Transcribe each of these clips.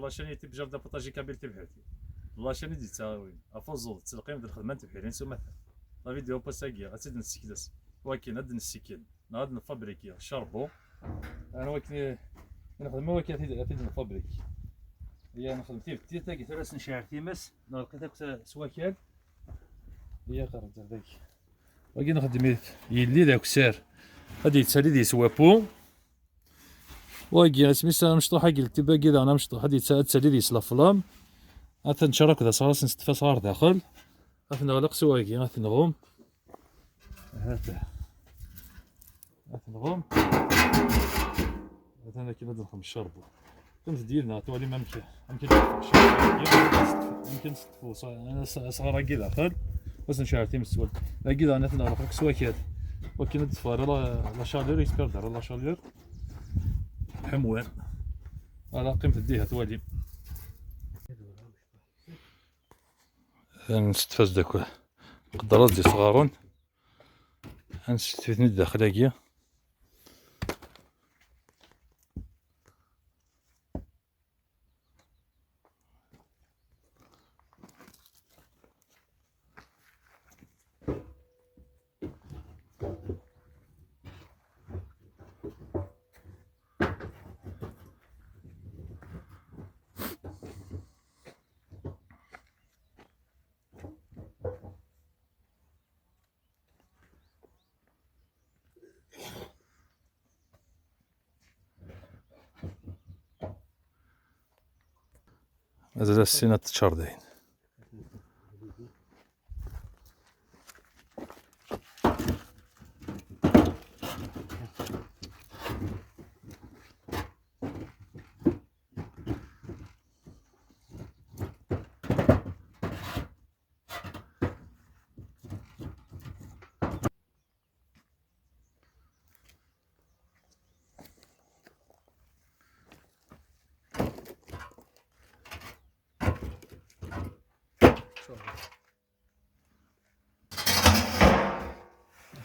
لاشين تبجر دا بطاجي كابيل تبحثي لاشين دي تساوي افوزو تلقيم ديال الخدمه تبحيرين سو مثلا لا فيديو باساكيا غاتسد نسكدس ولكن هاد السكين نهاد نفابريكي شربو انا ولكن نخدم ولكن هاد نفابريك هي نخدم تي تاكي ثلاث نشاعر تيمس لقيتك سواكال هي قرب داك ولكن نخدم يلي داك سار غادي يتسالي دي سوابو واقي سميتها مشطوحه قلت باقي انا مشطوح هادي تسالي دي سلافلام غتنشرك ذا صراص نستفا صغار داخل غتنغلق سواقي غتنغوم هاتا غتنغوم هذا كيما ندخل نشربو كنت ديالنا توالي ما يمكن يمكن نستفو صغار كي داخل بس نشعر تيم السوال باقي انا تنغلق سواكيات ولكن الدفار لا شالير يسبر دار لا شالير حموان على قيمة ديها توالي نستفز داك قدرات دي صغارون نستفيد من الداخلية مازال السنة تشردين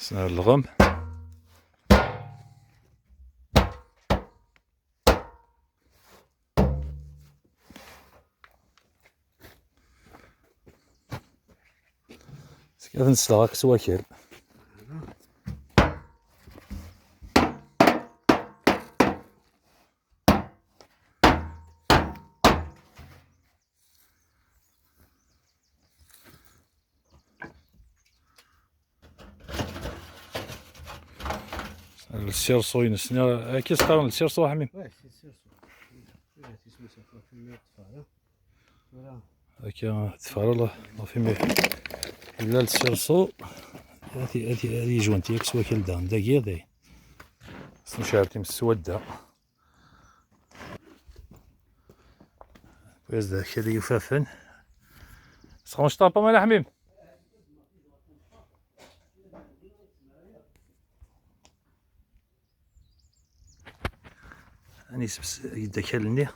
سنة الغم كيف نسلاك سواكل السيرسو ينسنا كيس قارن السيرسو حميم هكا تفعل الله فيما إلا السيرسو هذه جوانتي ياك سوا كل دام داكيا داي نشارتي من السودة ويز داك هذا يفافن سخون شطابة مالا حميم أني سبس يدك هلني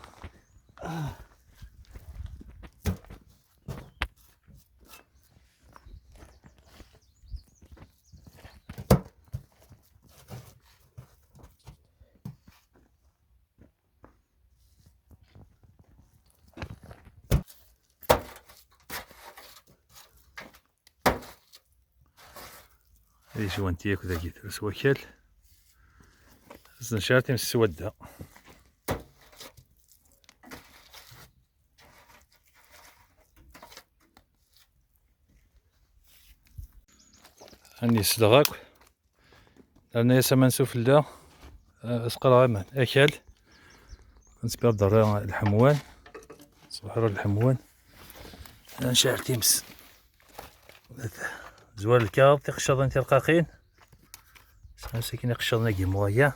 هذه جوانتي ياك ذاكي ثلاث وكل نشارتي من السودة أني سلغاك أنا يسمى نسوف لا أسقر غامان أكل نسبير دار الحموان صحر الحموان نشعر تيمس زوال الكاظ تيقشضن تلقاقين ساكن يقشضنا كيموايا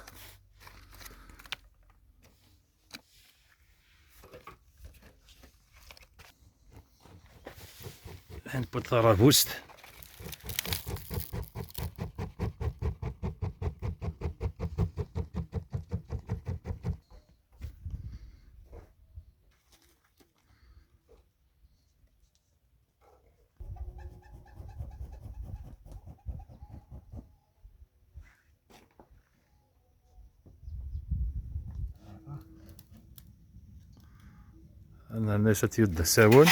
عند بطارة بوست أنا الناس تيود الساون.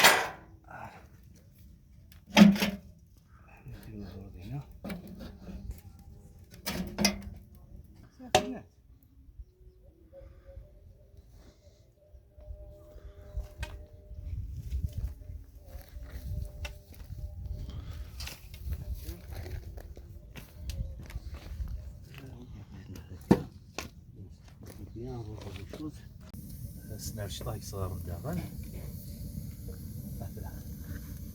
سنعرف الله يصغر داغن.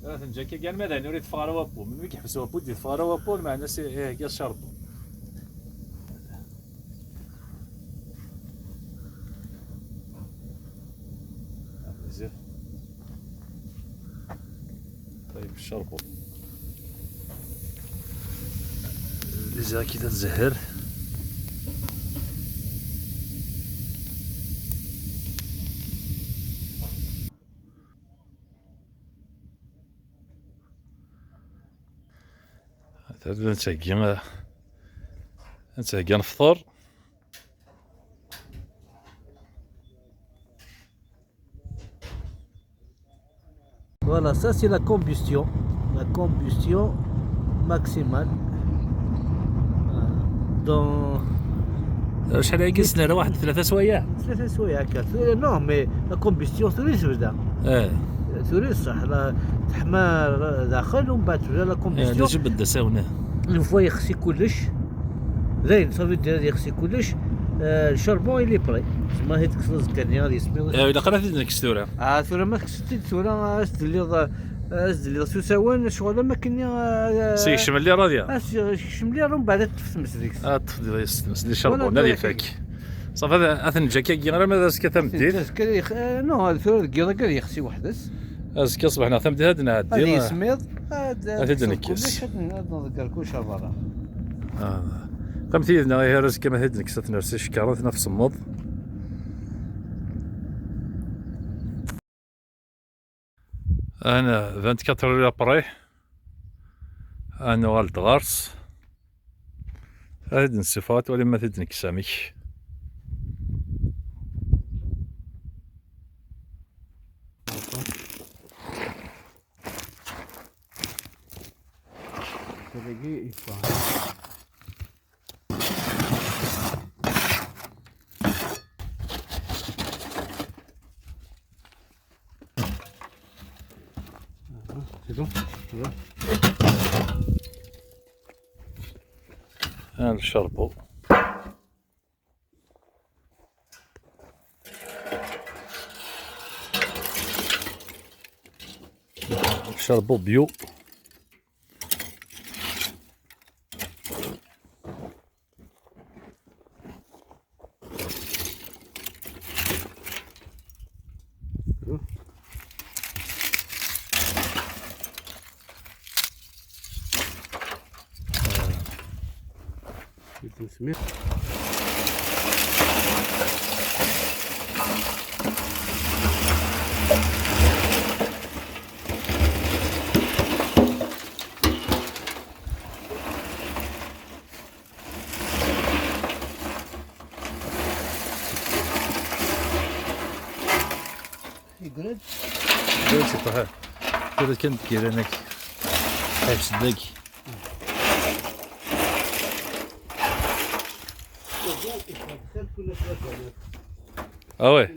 مثلا جاكي كاع المدى نريد فقرا وابو من وين يحبسوا وابو ديال فقرا وابو مع الناس كاع شربوا. بزاف. طيب شربوا. إذا كي تزهر. نتاكي نفطر. Voilà, ça c'est la combustion maximale. Dans شحال هاي كيسنى واحد 3 سوايع. 3 سوايع هكا. نو مي لا كومبيستيون ثوري زبده. ثوري صح لا تحمى داخل ومن بعد تبدا لا كومبيستيون. جبد ساونه. اون فوا يخسي كلش زين صافي دير يخسي كلش. الشربون اللي بري تسمى هي تكسر الكانيا اللي يسميو. الا قرات ديك الثوره. ثوره ما كسرتي ثوره اللي سوساوان شغل ما كنا سي شمل لي راضيه. شمل لي من بعد تفسمس ديك. تفضل يستمس شربون هذه فاك. صافي هذا اثن جاكي غير ما داز كتم دير. نو هذا ثوره كيرا كان يخسي وحدس. اسكي صبحنا ثم هادنا هذه يسميض هذا دنكس. نذكر كلشي برا. قمتي لنا غير راسك كما هاد نكسات نفس الشكاره نفس الصمود. انا 24 اور ابري انا والد غارس هاد الصفات ولا ما تدنك سامي. نشربو بيو. تسمية يقرد سي طه كذا كنت كيرانك حبس داكي. وي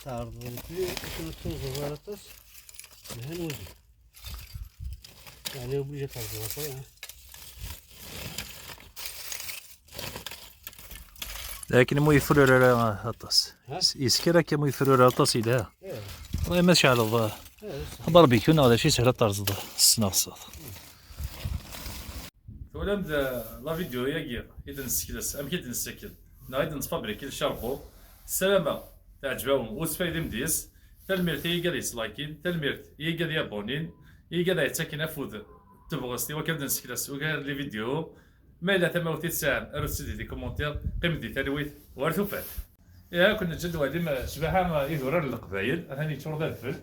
تعرض كنا توصل غلطس لهالوجه يعني وبيجي تعرض غلطة. لكن مو يفرر هطس يسكر كي مو يفرر هطس إلى والله ماشي على الله باربيكيو هذا شي سهل طرز السناص. ولم لا فيديو يا إذا نسكت أم كي نسكت نايد نفابريكي الشربو السلامة تعجبهم وسفايد مديس تلميرت يقدر يسلايكين تلميرت يقدر يابونين يقدر يتسكن أفود تبغستي وكذا نسكت وكذا لي فيديو ما إلا تموتي تساعد أرسل لي كومونتير قيم دي تلويت وارثو فات. يا كنا جد وادي سباحه يدور القبايل هاني تشرب الفل